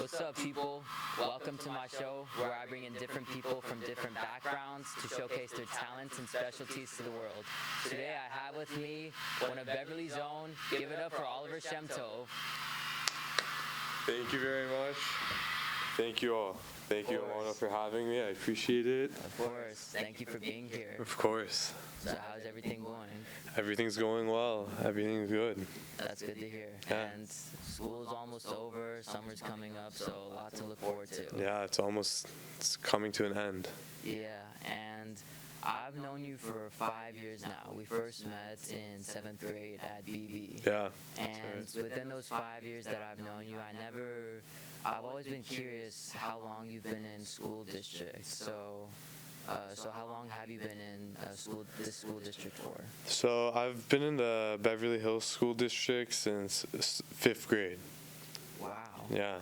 What's up, people? Welcome to my show where I bring in different people from different backgrounds to showcase their talents and specialties to the world. Today I have with me one of Beverly's own. Give it up for Oliver Shemtov. Thank you very much. Thank you all. Thank you, Amado, for having me. I appreciate it. Of course. Thank you for being here. Of course. So how's everything going? Everything's going well. Everything's good. That's good to hear. Yeah. And school's almost over. Summer's coming up, so a lot to look forward to. Yeah, it's coming to an end. Yeah, and I've known you for 5 years now. We first met in 7th grade at BB. Yeah. And within those 5 years that I've known you, I've always been curious how long you've been in school district. So how long have you been in this school district for? So I've been in the Beverly Hills School District since 5th grade. Wow. Yeah.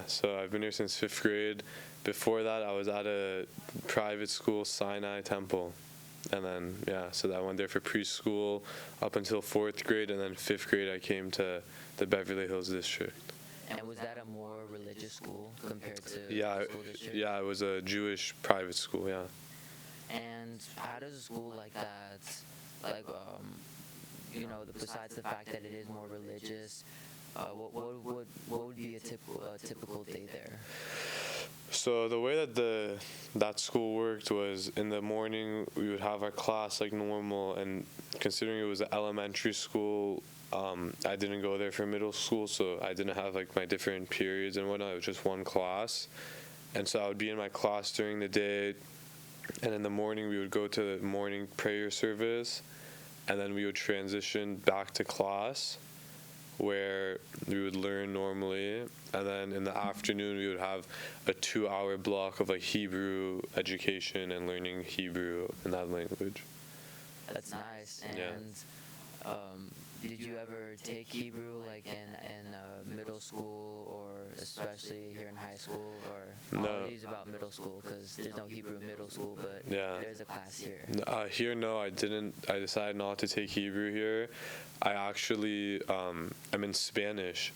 So I've been here since 5th grade. Before that, I was at a private school, Sinai Temple. And then, so I went there for preschool up until 4th grade, and then 5th grade I came to the Beverly Hills District. And was that a more religious school compared to the school district? Yeah, it was a Jewish private school, yeah. And how does a school like that, besides the fact that it is more religious, what would be a typical day there? So the way that that school worked was in the morning we would have our class like normal, and considering it was an elementary school, I didn't go there for middle school, so I didn't have like my different periods and whatnot. It was just one class, and so I would be in my class during the day, and in the morning we would go to the morning prayer service, and then we would transition back to class where we would learn normally, and then in the afternoon we would have a 2-hour block of like Hebrew education and learning Hebrew in that language. That's nice. And Yeah. Did you ever take Hebrew like in middle school, or especially here in high school, or No. apologies about middle school because there's no Hebrew in middle school, but Yeah. there's a class here. Here, no, I didn't. I decided not to take Hebrew here. I actually, I'm in Spanish.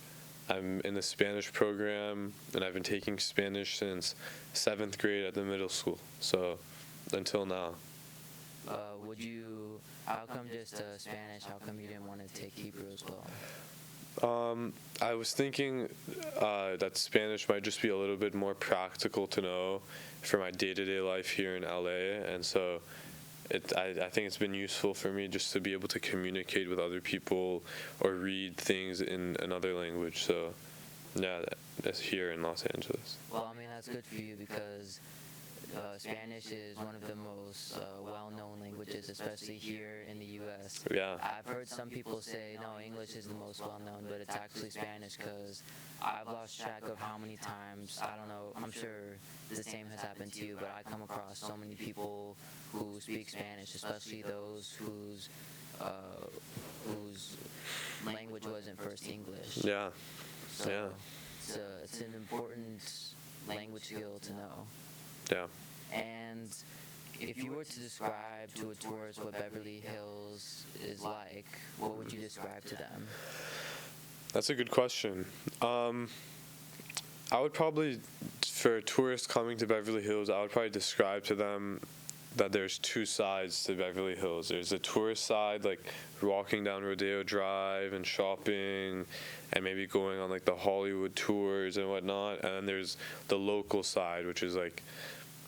I'm in the Spanish program, and I've been taking Spanish since 7th grade at the middle school. So, until now. How come just Spanish? How come you didn't want to take Hebrew as well? I was thinking that Spanish might just be a little bit more practical to know for my day-to-day life here in LA, and so I think it's been useful for me just to be able to communicate with other people or read things in another language. So, yeah, that's here in Los Angeles. Well, I mean, that's good for you because Spanish is one of the most well-known languages, especially here in the U.S. Yeah. I've heard some people say, no, English is the most well-known, but it's actually Spanish because I've lost track of how many times, I don't know, I'm sure the same has happened to you, but I come across so many people who speak Spanish, especially those whose language wasn't first English. Yeah. So Yeah. It's an important language skill to know. Yeah. And if you were to describe to a tourist what Beverly Hills is like, what would you describe to them? That's a good question. I would probably, for tourists coming to Beverly Hills, I would probably describe to them that there's two sides to Beverly Hills. There's a tourist side, like walking down Rodeo Drive and shopping and maybe going on like the Hollywood tours and whatnot. And then there's the local side, which is like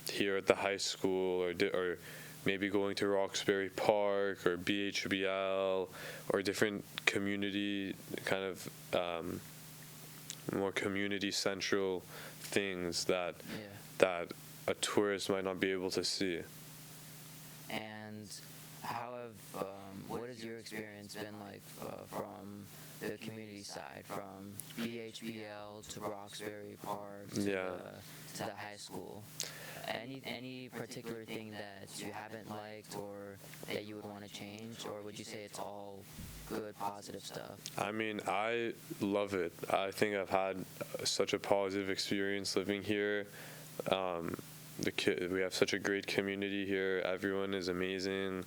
here at the high school or maybe going to Roxbury Park or BHBL or different community kind of more community central things that a tourist might not be able to see. And what has your experience been like from the community side, from BHBL to Roxbury Park to the high school? Any particular thing that you haven't liked or that you would want to change, or would you say it's all good, positive stuff? I mean, I love it. I think I've had such a positive experience living here. We have such a great community here. Everyone is amazing.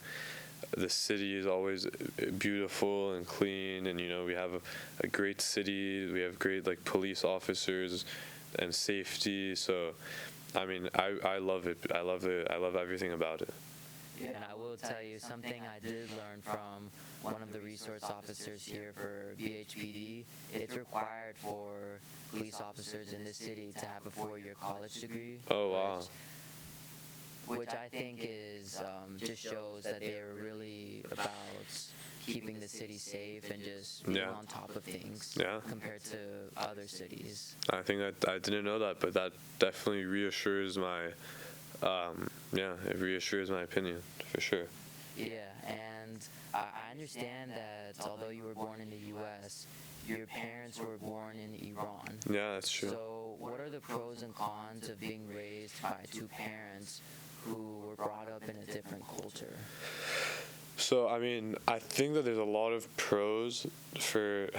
the city is always beautiful and clean, and we have a great city. We have great like police officers and safety. So, I mean, I love it. I love it. I love everything about it. Yeah, and I will tell you something I did learn from one of the resource officers here for BHPD. It's required for police officers in this city to have a 4-year college degree. Oh wow. Which I think is just shows that they're really about keeping the city safe and just being on top of things compared to other cities. I think that I didn't know that, but that definitely reassures my it reassures my opinion for sure. Yeah, and I understand that although you were born in the U.S., your parents were born in Iran. Yeah, that's true. So what are the pros and cons of being raised by two parents who were brought up in a different culture? So, I mean, I think that there's a lot of pros for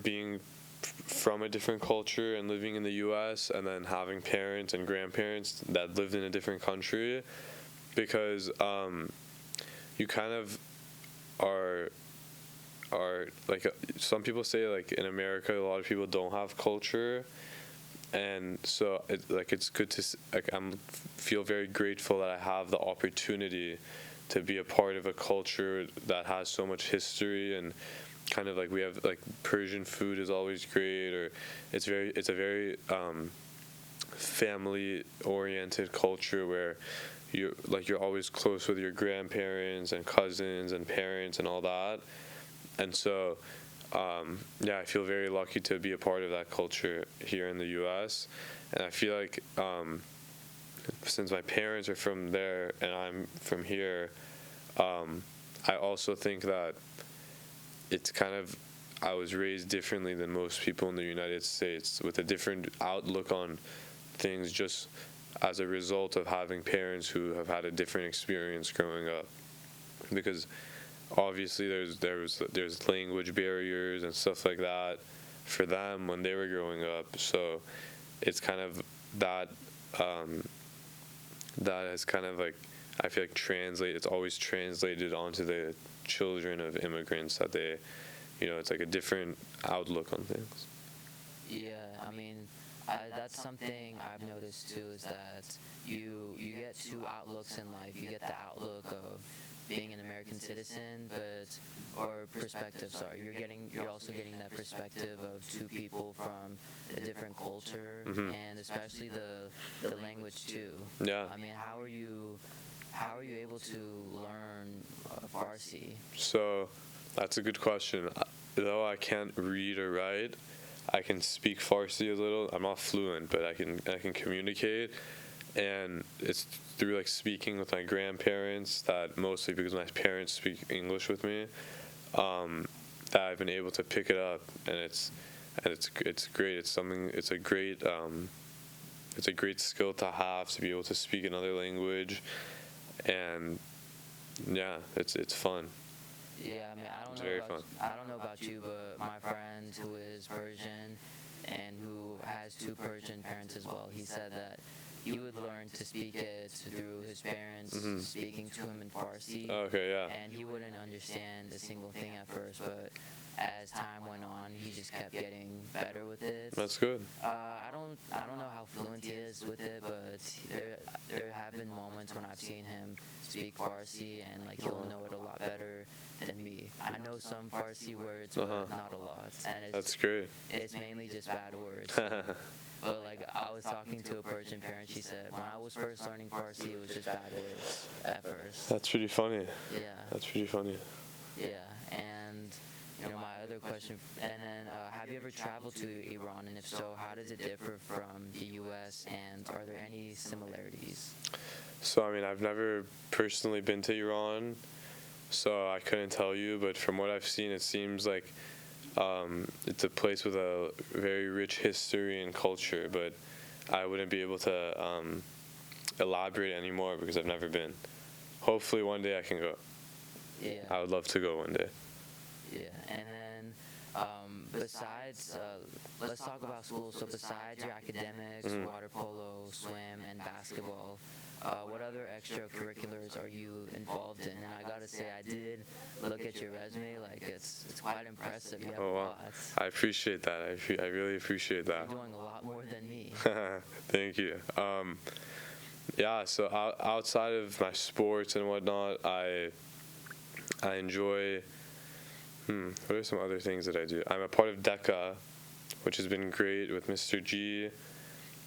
being from a different culture and living in the U.S. and then having parents and grandparents that lived in a different country, because you kind of are like, some people say like in America a lot of people don't have culture, and so it's good to feel very grateful that I have the opportunity to be a part of a culture that has so much history, and kind of like we have like Persian food is always great, or it's a very family oriented culture where you're always close with your grandparents and cousins and parents and all that. And so I feel very lucky to be a part of that culture here in the US. And I feel like since my parents are from there and I'm from here, I also think that it's kind of, I was raised differently than most people in the United States, with a different outlook on things, just as a result of having parents who have had a different experience growing up. Because obviously there's language barriers and stuff like that for them when they were growing up. So it's kind of that has kind of like, I feel like it's always translated onto the children of immigrants, that they, it's like a different outlook on things. Yeah, I mean, that's something I've noticed too, is that you get two outlooks in life. You get the outlook of being an American citizen, or perspective, sorry. You're also getting that perspective of two people from a different culture, and especially the language too. Yeah. I mean, how are you able to learn Farsi? So that's a good question. Though I can't read or write, I can speak Farsi a little. I'm not fluent, but I can communicate, and it's through like speaking with my grandparents, that mostly because my parents speak English with me, that I've been able to pick it up, and it's great. It's a great skill to have, to be able to speak another language, and yeah, it's fun. Yeah, I mean, I don't know about you, but my friend who is Persian and who has two Persian parents as well, he said that he would learn to speak it through his parents speaking to him in Farsi. Okay, yeah. And he wouldn't understand a single thing at first, but as time went on, he just kept getting better with it. That's good. I don't know how fluent he is with it, but there have been moments when I've seen him speak Farsi, and like he'll know it a lot better than me. I know some Farsi words, but not a lot. And that's great. It's mainly just bad words. But like, I was talking to a Persian parent, she said, when I was first learning Farsi, it was just bad words at first. That's pretty funny. Yeah. That's pretty funny. Yeah, and my other question, and then have you ever traveled to Iran, and if so, how does it differ from the U.S., and are there any similarities? So, I mean, I've never personally been to Iran, so I couldn't tell you, but from what I've seen, it seems like it's a place with a very rich history and culture, but I wouldn't be able to elaborate anymore because I've never been. Hopefully one day I can go. Yeah. I would love to go one day. Yeah, and then Besides, let's talk about school. So besides your academics, water polo, swim, and basketball, what other extracurriculars are you involved in? And I gotta say, I did look at your resume. Like it's quite impressive. You have Oh, wow. lots. I appreciate that. I really appreciate that. You're doing a lot more than me. Thank you. Yeah, so outside of my sports and whatnot, I enjoy. What are some other things that I do? I'm a part of DECA, which has been great with Mr. G.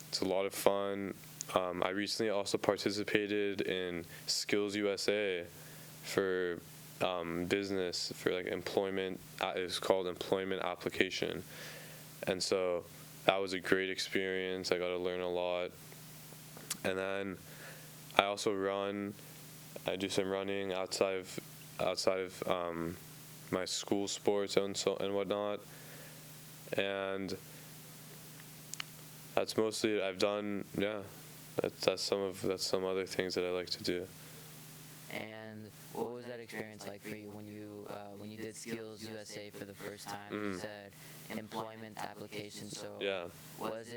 It's a lot of fun. I recently also participated in Skills USA for business, for like employment. It's called employment application. And so that was a great experience. I got to learn a lot. And then I also run. I do some running outside of my school sports and whatnot, and that's mostly it. I've done, yeah. That's some other things that I like to do. And what was that experience like for you when you did Skills USA for the first time? You said employment application. So Yeah. was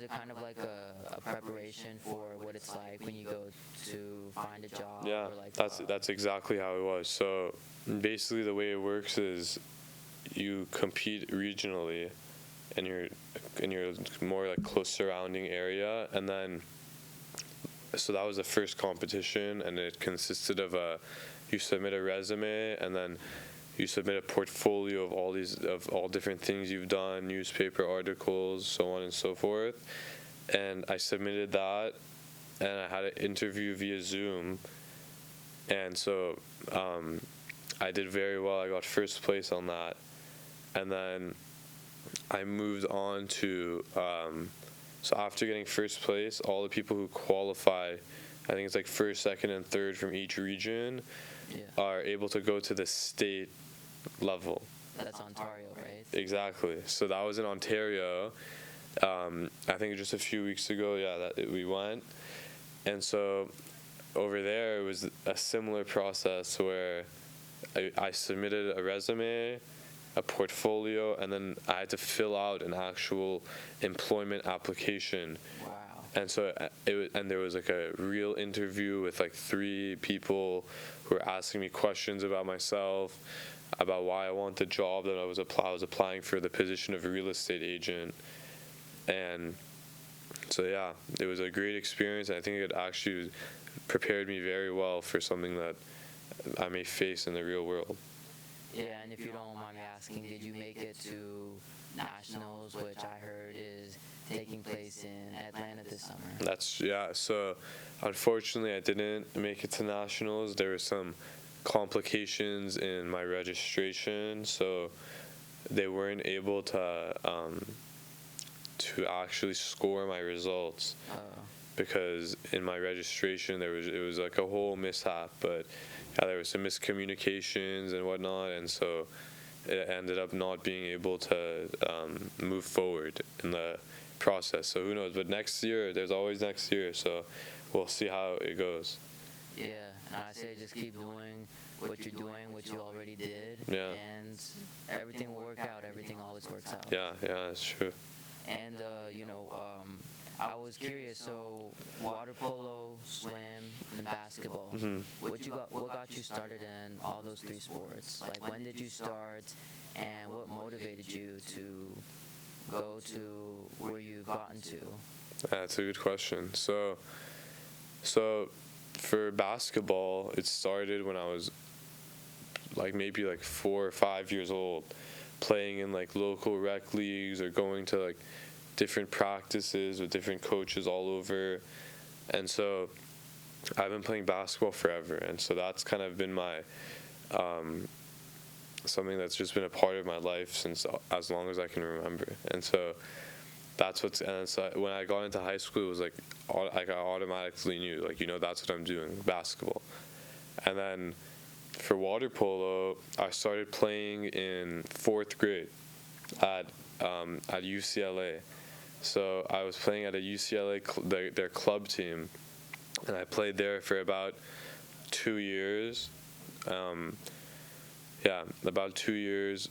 it kind of like a preparation for what it's like when you go to find a job? Yeah, or like, that's exactly how it was. So basically, the way it works is you compete regionally in your more like close surrounding area, and then so that was the first competition, and it consisted of you submit a resume, and then you submit a portfolio of all different things you've done, newspaper articles, so on and so forth. And I submitted that, and I had an interview via Zoom. And so I did very well. I got first place on that. And then I moved on to, so after getting first place, all the people who qualify, I think it's like first, second, and third from each region, are able to go to the state level. That's Ontario, right? Exactly. So that was in Ontario. I think just a few weeks ago, we went. And so over there, it was a similar process where I submitted a resume, a portfolio, and then I had to fill out an actual employment application. Wow. And so there was like a real interview with like 3 people who were asking me questions about myself, about why I want the job that I was applying for, the position of a real estate agent. And so yeah, it was a great experience. I think it actually prepared me very well for something that I may face in the real world. Yeah, and if you don't mind me asking, did you make it to Nationals, which I heard is taking place in Atlanta this summer? So unfortunately I didn't make it to Nationals. There were some complications in my registration, so they weren't able to actually score my results, because in my registration it was like a whole mishap, but there was some miscommunications and whatnot, and so it ended up not being able to move forward in the process. So who knows, but next year, there's always next year, so we'll see how it goes. Yeah, and I say just keep doing what you're doing, what you already did, and everything will work out. Everything always works out. Yeah, that's true. And I was curious. So water polo, swim, and basketball. What got you started in all those 3 sports? Like, when did you start, and what motivated you to go to where you've gotten to? That's a good question. So for basketball, it started when I was maybe 4 or 5 years old, playing in local rec leagues or going to different practices with different coaches all over. And so I've been playing basketball forever, and so that's kind of been my something that's just been a part of my life since as long as I can remember. And so so when I got into high school, it was I automatically knew, that's what I'm doing, basketball. And then for water polo, I started playing in 4th grade at UCLA. So I was playing at a UCLA their club team, and I played there for about 2 years. Yeah, about 2 years.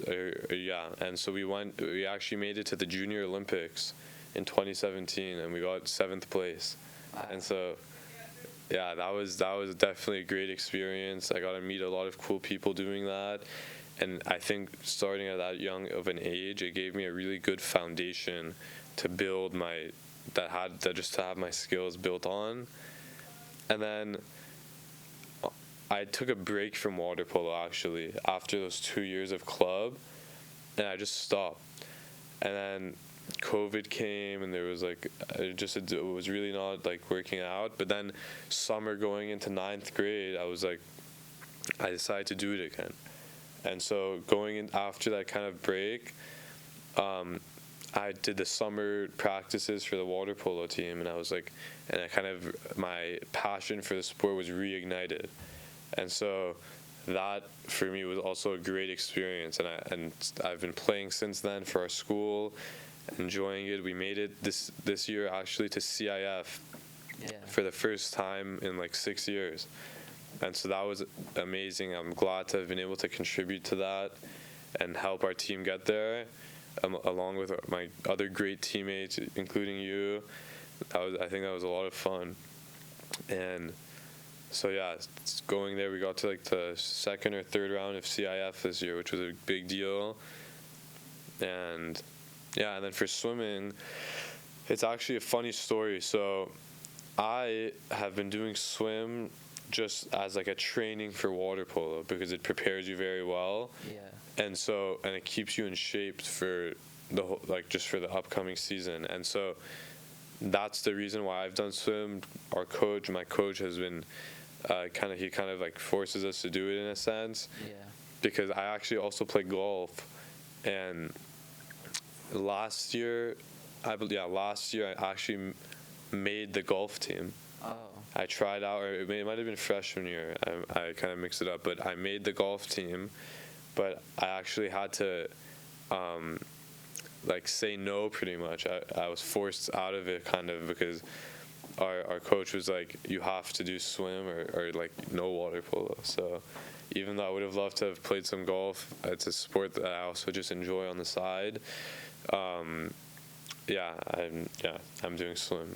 Yeah, and so we actually made it to the Junior Olympics in 2017, and we got 7th place. Wow. And so, yeah, that was definitely a great experience. I got to meet a lot of cool people doing that, and I think starting at that young of an age, it gave me a really good foundation to build just to have my skills built on. And then I took a break from water polo actually after those 2 years of club, and I just stopped. And then COVID came, and there was like it was really not like working out. But then summer going into 9th grade, I decided to do it again. And so going in after that kind of break, I did the summer practices for the water polo team, and my passion for the sport was reignited. And so that for me was also a great experience, and I've been playing since then for our school, enjoying it. We made it this year actually to CIF for the first time in like 6 years, and so that was amazing. I'm glad to have been able to contribute to that and help our team get there, along with my other great teammates, including you. I think that was a lot of fun. And so yeah, going there, we got to like the 2nd or 3rd round of CIF this year, which was a big deal. And yeah, and then for swimming, it's actually a funny story. So I have been doing swim just as like a training for water polo because it prepares you very well. Yeah. And it keeps you in shape for just for the upcoming season. And so that's the reason why I've done swim. My coach has been he kind of like forces us to do it in a sense. Yeah. Because I actually also play golf, and last year I actually made the golf team. Oh. I tried out, or it might have been freshman year. I kind of mixed it up, but I made the golf team. But I actually had to say no pretty much. I was forced out of it kind of because our coach was like, you have to do swim or like no water polo. So even though I would have loved to have played some golf, it's a sport that I also just enjoy on the side. I'm doing swim.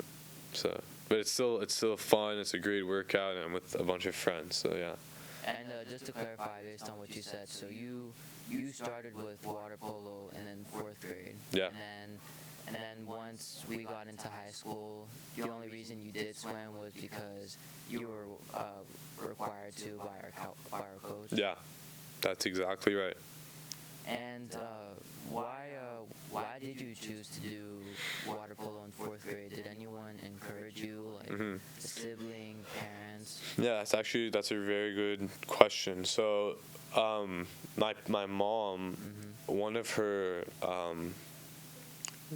So, but it's still fun. It's a great workout, and I'm with a bunch of friends. So yeah. And just to clarify, based on what you said, so you started with water polo in then 4th grade. Yeah. And then once we got into high school, the only reason you did swim was because you were required to by our coach. Yeah, that's exactly right. And why did you choose to do water polo in 4th grade? Did anyone encourage you, like a sibling, parents? Yeah, that's a very good question. So, my mom, one of her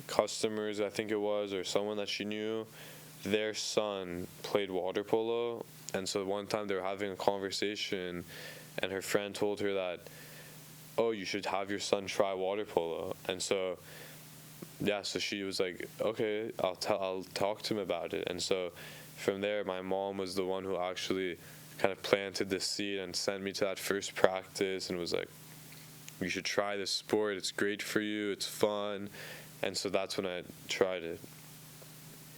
customers, I think it was, or someone that she knew, their son played water polo, and so one time they were having a conversation, and her friend told her that, oh, you should have your son try water polo. And so so she was like, okay, I'll talk to him about it. And so from there, my mom was the one who actually kind of planted the seed and sent me to that first practice and was like, you should try this sport, it's great for you, it's fun. And so that's when I tried it.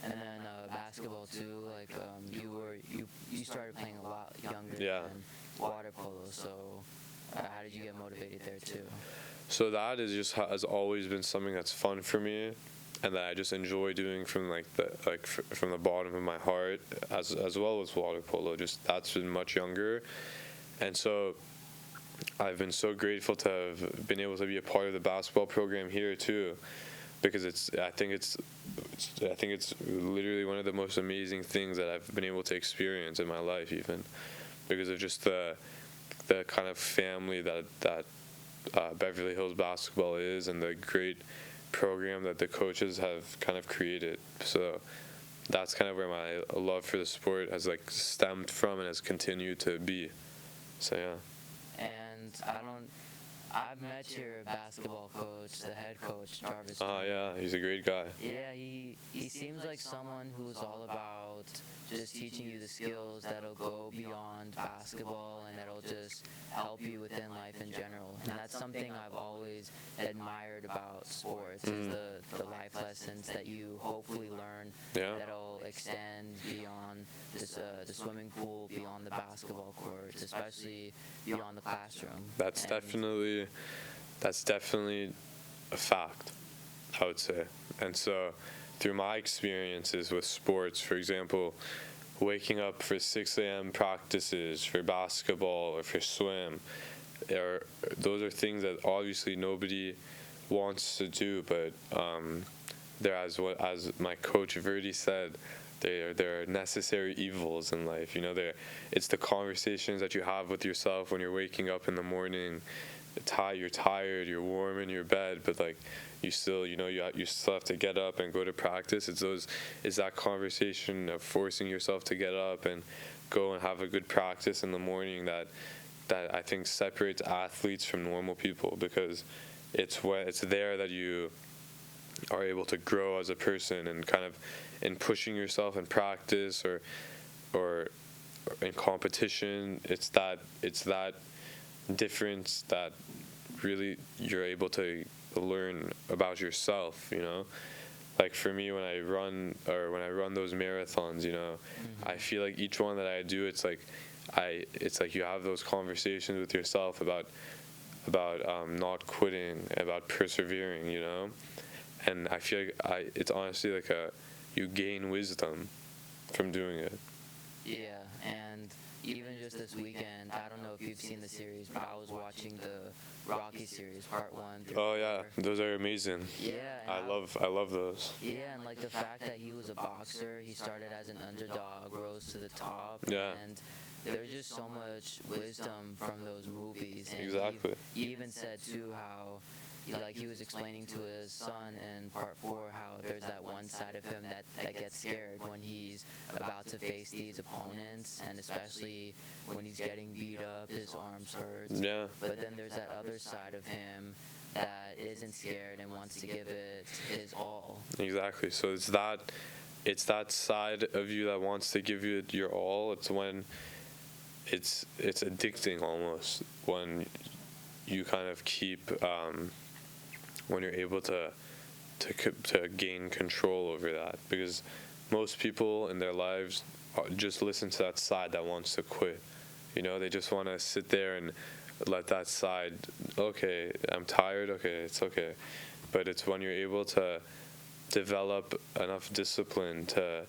And then basketball too, like you started playing a lot younger than water polo, so how did you get motivated there too? So that has always been something that's fun for me, and that I just enjoy doing from from the bottom of my heart, as well as water polo. Just that's been much younger, and so I've been so grateful to have been able to be a part of the basketball program here too, because I think it's literally one of the most amazing things that I've been able to experience in my life, even because of just the kind of family that Beverly Hills basketball is, and the great program that the coaches have kind of created. So that's kind of where my love for the sport has stemmed from and has continued to be. So yeah. And I've met your basketball coach, the head coach, Jarvis. Yeah, he's a great guy. Yeah, he seems like someone who's all about just teaching you the skills that'll go beyond basketball and that'll just help you within life in general. And that's something I've always admired about sports is the life lessons that you hopefully learn that'll extend beyond this, the swimming pool, beyond the basketball courts, especially beyond the classroom. That's definitely a fact, I would say. And so through my experiences with sports, for example, waking up for 6 a.m. practices for basketball or for swim, those are things that obviously nobody wants to do, but they're, as my coach Verdi said, they're necessary evils in life. You know, it's the conversations that you have with yourself when you're waking up in the morning. You're tired, you're warm in your bed, but like you still, you still have to get up and go to practice. It's that conversation of forcing yourself to get up and go and have a good practice in the morning that I think separates athletes from normal people, because it's there that you are able to grow as a person, and kind of in pushing yourself in practice or in competition, it's that difference that really you're able to learn about yourself, like for me, when I run those marathons, I feel like each one that I do, it's like you have those conversations with yourself about not quitting, about persevering, and I feel like it's honestly like you gain wisdom from doing it. Yeah, and even just this weekend, I don't know if you've seen the series, but I was watching the Rocky series, part 1 through 4. Oh yeah, those are amazing. Yeah, I love those. Yeah, and like the fact that he was a boxer, he started as an underdog, rose to the top. Yeah. And there's just so much wisdom from those movies. And Exactly. He even said too how, he was explaining to his son in part 4 how there's that one side of him that gets scared when he's about to face these opponents, and especially when he's getting beat up, his arms hurt. Yeah. But then there's that other side of him that isn't scared and wants to give it his all. Exactly. So it's that side of you that wants to give you your all. It's when it's addicting almost, when you kind of keep when you're able to gain control over that, because most people in their lives just listen to that side that wants to quit. They just want to sit there and let that side, okay, I'm tired, okay, it's okay. But it's when you're able to develop enough discipline to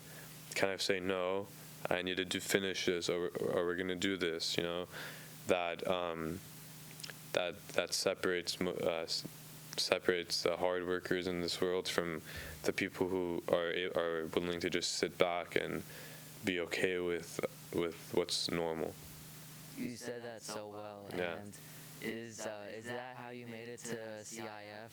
kind of say, no, I need to finish this, or we're going to do this, that separates the hard workers in this world from the people who are willing to just sit back and be okay with what's normal. You said that so well. Yeah. And is that how you made it to CIF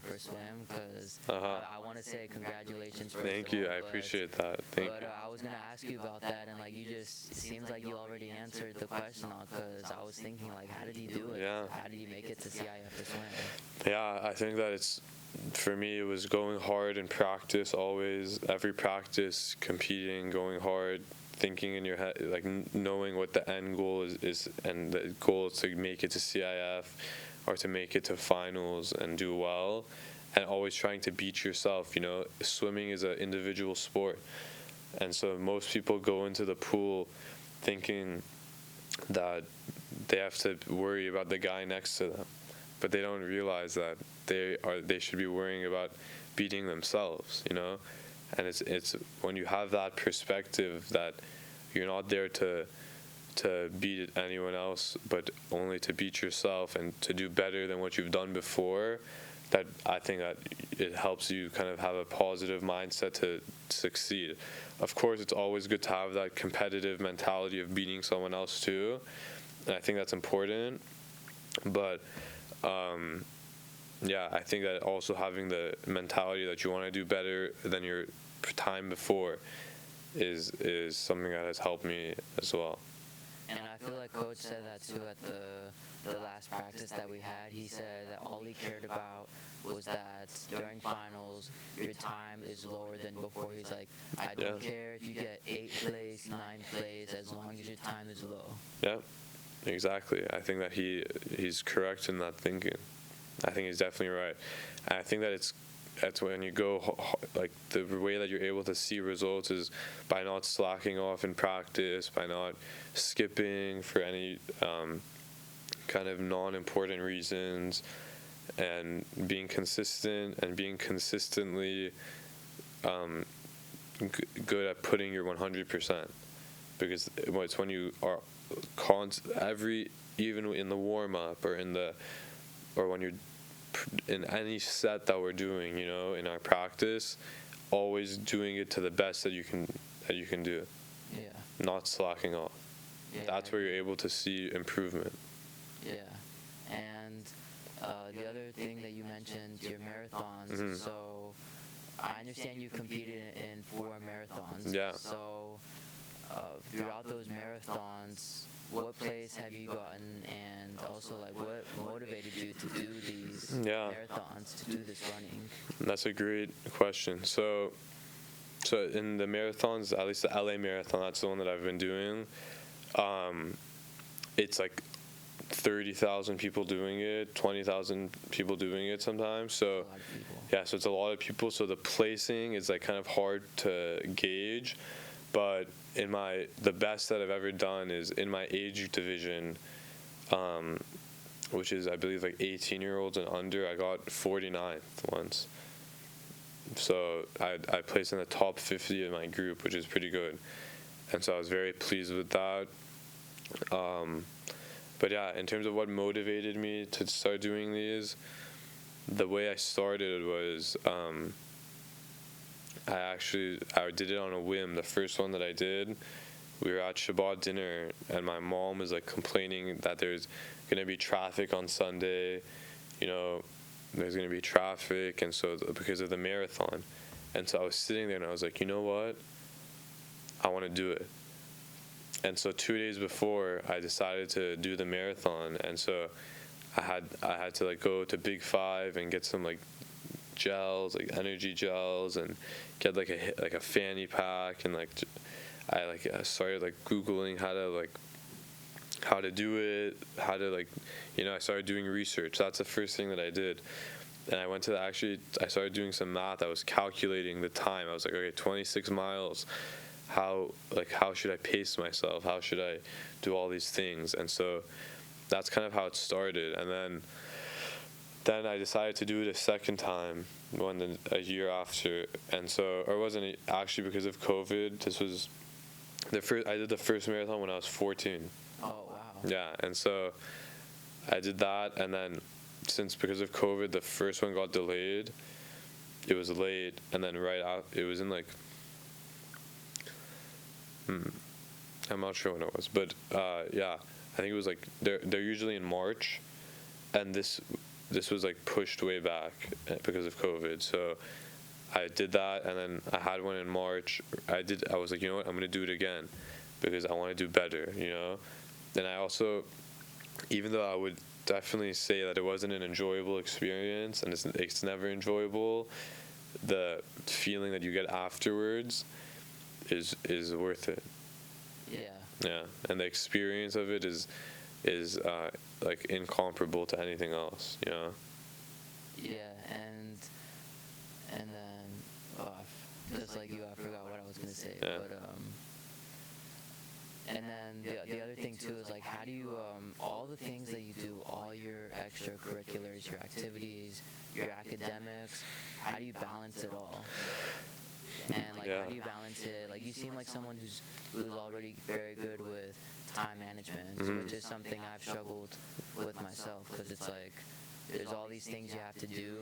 for swim? Because I want to say congratulations. Thank you. I appreciate that. Thank you. I was gonna ask you about that, and it seems like you already answered the question, because I was thinking, how did he do it? Yeah. How did he make it to CIF for swim? Yeah, I think that for me, it was going hard in practice always. Every practice, competing, going hard, thinking in your head, knowing what the end goal is, and the goal is to make it to CIF or to make it to finals and do well, and always trying to beat yourself. Swimming is an individual sport, and so most people go into the pool thinking that they have to worry about the guy next to them, but they don't realize that they should be worrying about beating themselves, and it's when you have that perspective that you're not there to beat anyone else, but only to beat yourself and to do better than what you've done before, that I think that it helps you kind of have a positive mindset to succeed. Of course, it's always good to have that competitive mentality of beating someone else too, and I think that's important, but I think that also having the mentality that you want to do better than your time before is something that has helped me as well. And I feel like Coach said that too at the last practice that we had. He said that all he cared about was that during finals, your time is lower than before. He's like, I don't care if you get 8th place, 9th place, as long as your time is low. Yeah, exactly. I think that he's correct in that thinking. I think he's definitely right. And I think that that's when you go, like, the way that you're able to see results is by not slacking off in practice, by not skipping for any kind of non-important reasons, and being consistent and being consistently good at putting your 100%. Because it's when you are even in the warm-up or when you're in any set that we're doing, in our practice, always doing it to the best that you can do. Yeah. Not slacking off. Yeah, That's where you're able to see improvement. Yeah. And the other thing that you mentioned, your marathons. Mm-hmm. So I understand you competed in 4 marathons. Yeah. So throughout those marathons, what place have you gotten, and also like what motivated you to do these marathons, to do this running? That's a great question. So in the marathons, at least the LA marathon, that's the one that I've been doing. It's like 30,000 people doing it, 20,000 people doing it sometimes. So yeah, so it's a lot of people. So the placing is like kind of hard to gauge, but the best that I've ever done is in my age division, which is I believe like 18-year-olds and under. I got 49th once. So I placed in the top 50 in my group, which is pretty good. And so I was very pleased with that. But yeah, in terms of what motivated me to start doing these, the way I started was I did it on a whim. The first one that I did, we were at Shabbat dinner, and my mom was like complaining that there's gonna be traffic on Sunday, there's gonna be traffic, and so because of the marathon. And so I was sitting there and I was like, you know what? I want to do it. And so 2 days before, I decided to do the marathon, and so I had to like go to Big Five and get some like gels, like energy gels, and get like a fanny pack, and I started like Googling how to do it, I started doing research. That's the first thing that I did. And I went to I started doing some math. I was calculating the time. I was like, okay, 26 miles. How should I pace myself? How should I do all these things? And so that's kind of how it started. And then I decided to do it a second time, a year after. And so, or it wasn't actually because of COVID. This was I did the first marathon when I was 14. Oh, wow. Yeah, and so I did that, and then because of COVID, the first one got delayed. It was late, and then right after, it was in like, I'm not sure when it was, but yeah, I think it was like, they're usually in March, and this was like pushed way back because of COVID. So I did that, and then I had one in March. I was like, you know what, I'm gonna do it again because I want to do better, And I also, even though I would definitely say that it wasn't an enjoyable experience, and it's never enjoyable, the feeling that you get afterwards is worth it. Yeah, and the experience of it is like incomparable to anything else, Yeah, and then just like you, I forgot what I was gonna say. Yeah. But and then the other thing too is like, how do you all the things that you do, all your extracurriculars, your activities, your academics, how do you balance it all? And how do you balance it? Like, you seem like someone who's already very good with time management, which is something I've struggled with myself, because it's like there's all these things you have to do,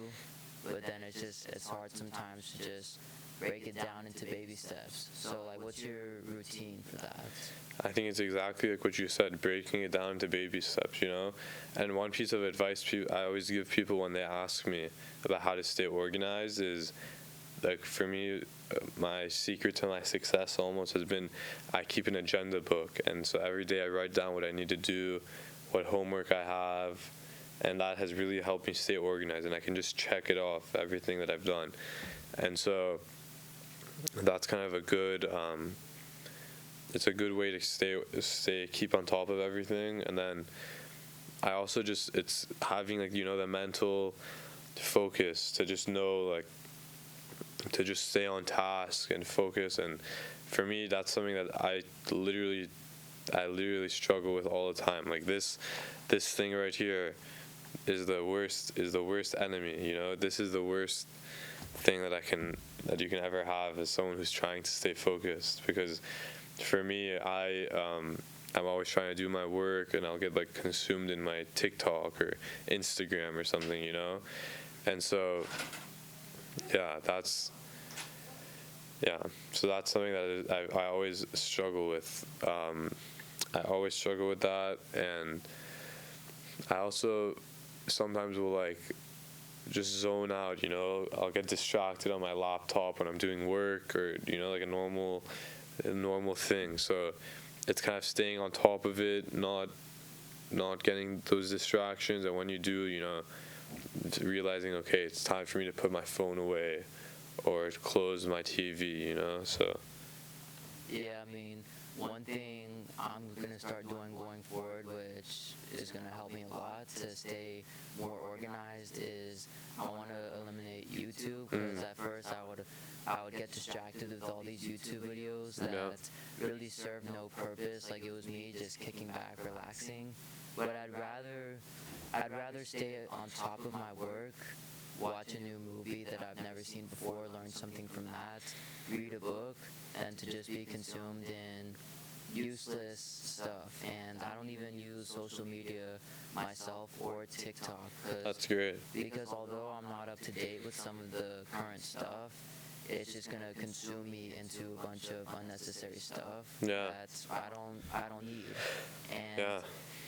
but then it's hard sometimes to just break it down into baby steps. So like, what's your routine for that? I think it's exactly like what you said, breaking it down into baby steps, And one piece of advice I always give people when they ask me about how to stay organized is, like, for me, my secret to my success almost has been I keep an agenda book, and so every day I write down what I need to do, what homework I have, and that has really helped me stay organized, and I can just check it off, everything that I've done. And so that's kind of a good it's a good way to keep on top of everything. And then I also just, it's having like, the mental focus to just know, like, to just stay on task and focus. And for me, that's something that I literally struggle with all the time. Like this thing right here is the worst enemy. This is the worst thing that you can ever have as someone who's trying to stay focused. Because for me, I'm always trying to do my work, and I'll get like consumed in my TikTok or Instagram or something, and so so that's something that I always struggle with. I always struggle with that, and I also sometimes will like just zone out. I'll get distracted on my laptop when I'm doing work, or like a normal thing. So it's kind of staying on top of it, not getting those distractions, and when you do, realizing, okay, it's time for me to put my phone away or close my TV, so. Yeah, I mean, one thing I'm going to start doing going forward, which is going to help me a lot to stay more organized, is I want to eliminate YouTube, because at first I would get distracted with all these YouTube videos that really serve no purpose. Like, it was me just kicking back, relaxing. But I'd rather stay on top of my work, watch a new movie that I've never seen before, learn something from that, read a book, and to just be consumed in useless stuff. And I don't even use social media myself or TikTok. That's great. Because although I'm not up to date with some of the current stuff, it's just gonna consume me into a bunch of unnecessary stuff that I don't need.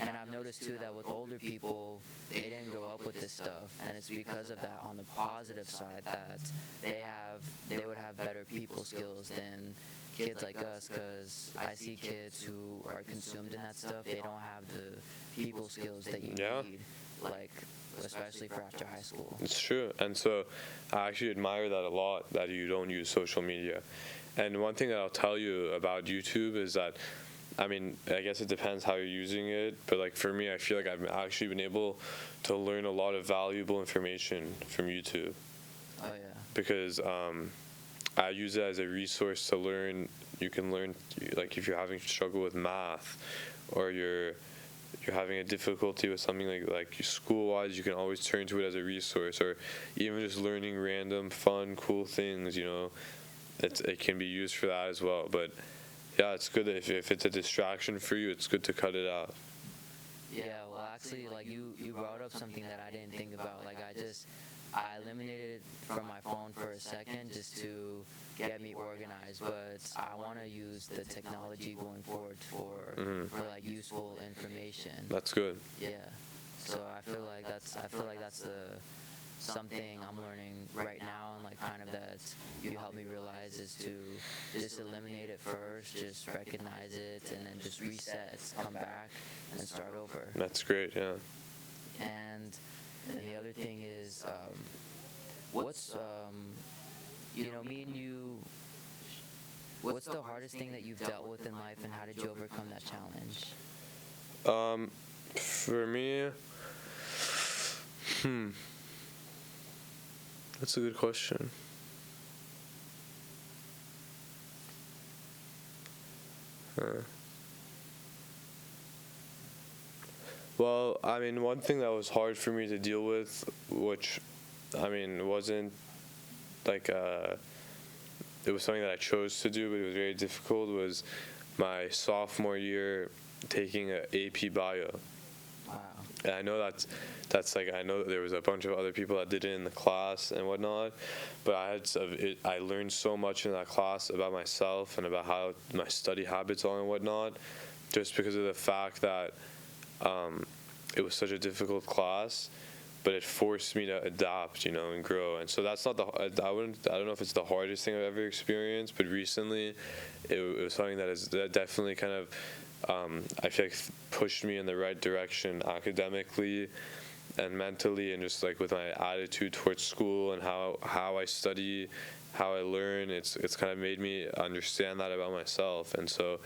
And I've noticed too that with older people, they didn't grow up with this stuff, and it's because of that, on the positive side, that they would have better people skills than kids like us, because I see kids who are consumed in that stuff. They don't have the people skills that you need, like, especially for after high school. It's true. And so I actually admire that a lot, that you don't use social media. And one thing that I'll tell you about YouTube is that, I mean, I guess it depends how you're using it, but like for me, I feel like I've actually been able to learn a lot of valuable information from YouTube. Oh yeah. Because I use it as a resource to learn. You can learn, like if you're having struggle with math, or you're having a difficulty with something like school-wise, you can always turn to it as a resource. Or even just learning random, fun, cool things, it can be used for that as well. But yeah, it's good that if it's a distraction for you, it's good to cut it out. Yeah, well, actually, like, you brought up something that I didn't think about. Like, I eliminated it from my phone for a second just to get me organized, but I want to use the technology going forward for like useful information. That's good. Yeah. So I feel like that's something I'm learning right now, and like kind of that you help me realize, is to just eliminate it first, just recognize it, and then just reset, come back, and start over. That's great, yeah. And the other thing is, what's me and you, what's the hardest thing that you've dealt with in life, and how did you overcome that challenge? For me, that's a good question. Well, I mean, one thing that was hard for me to deal with, which, I mean, wasn't like it was something that I chose to do, but it was very difficult, was my sophomore year taking a AP Bio. Wow. And I know that's like, I know that there was a bunch of other people that did it in the class and whatnot, but I learned so much in that class about myself and about how my study habits are and whatnot, just because of the fact that it was such a difficult class. but it forced me to adapt, and grow. And so that's not I don't know if it's the hardest thing I've ever experienced, but recently it was something that definitely kind of I feel like pushed me in the right direction academically and mentally, and just like with my attitude towards school and how I study, how I learn. It's kind of made me understand that about myself. And so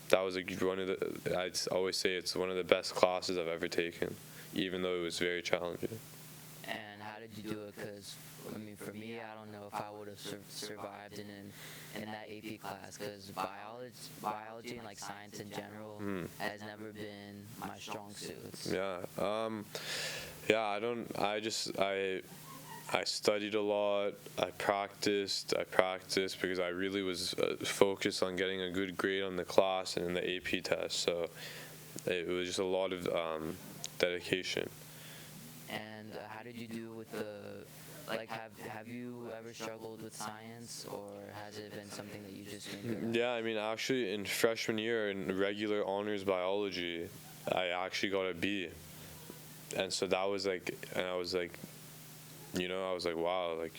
that was like I'd always say it's one of the best classes I've ever taken, even though it was very challenging. And how did you do it? Because, I mean, for me, I don't know if I would have survived in that AP class, because biology and like science in general has never been my strong suits. I studied a lot. I practiced because I really was focused on getting a good grade on the class and in the AP test. So it was just a lot of dedication. And how did you do with have you ever struggled with science, or has it been something that you just been Yeah, I mean, actually in freshman year in regular honors biology, I actually got a B. And so that was like, and I was like, I was like, wow, like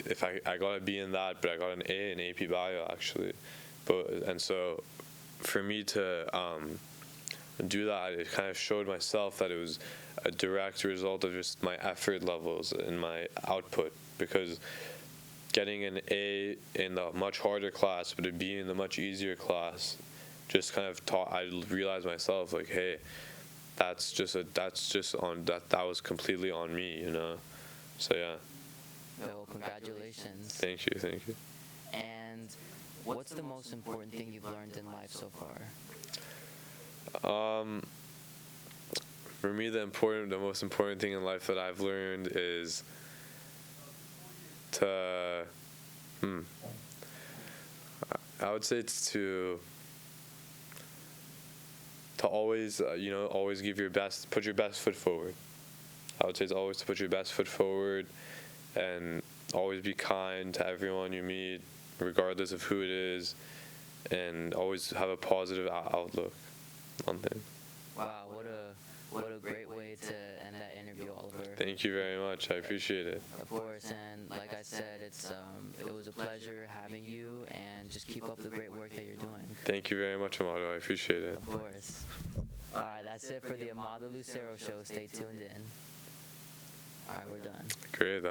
if I got a B in that, but I got an A in AP Bio actually. And so for me to do that, it kind of showed myself that it was a direct result of just my effort levels and my output, because getting an A in the much harder class but a B in the much easier class just kind of I realized myself like, hey, that was completely on me, So yeah. Well, congratulations. Thank you. And what's the most important thing you've learned in life so far? For me, the most important thing in life that I've learned is I would say it's to always, always put your best foot forward. I would say it's always to put your best foot forward and always be kind to everyone you meet, regardless of who it is, and always have a positive outlook on things. Wow, what a great way to end that interview, Oliver. Thank you very much. I appreciate it. Of course, and like I said, it was a pleasure having you, and just keep up the great work that you're doing. Thank you very much, Amado. I appreciate it. Of course. All right, that's it for the Amado Lucero Show. Stay tuned in. All right, we're done. Great.